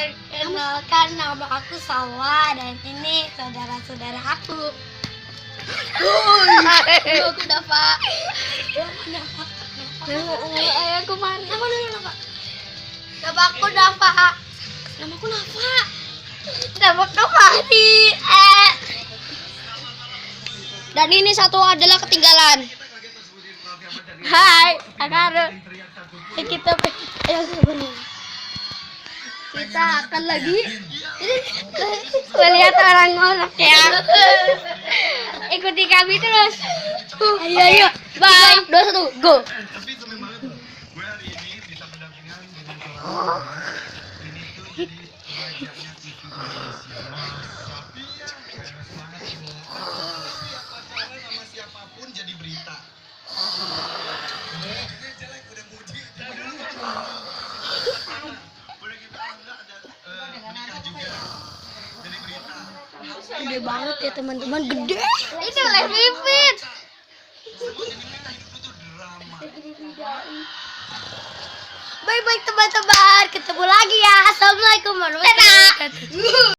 Perkenalkan, nama aku Salwa dan ini saudara-saudara aku. Aku Dava. Nama ayahku mana? Nama dulu nama. Nama aku Dava. Nama aku Nafa. Nama aku Fahri. Dan ini satu adalah ketinggalan. Hai, Akar. Kita akan lagi melihat orang-orang ya. Ikuti kami terus. Ayo, bye. 2, 1, go. Tapi seneng banget loh. Gue hari ini bisa pendampingan dengan seorang ini tuh jadi pengajarnya TV Indonesia. Tapi ya, keren banget ini. Siap pacaran sama siapapun jadi berita. Jelek udah muji. Udah gitu Anda ada menikah juga. Jadi berita. Gede banget ya teman-teman, gede. Ini oleh Vivit. Semua jadi berita hidup lu tuh drama. Baik-baik teman-teman, ketemu lagi ya. Assalamualaikum warahmatullahi wabarakatuh.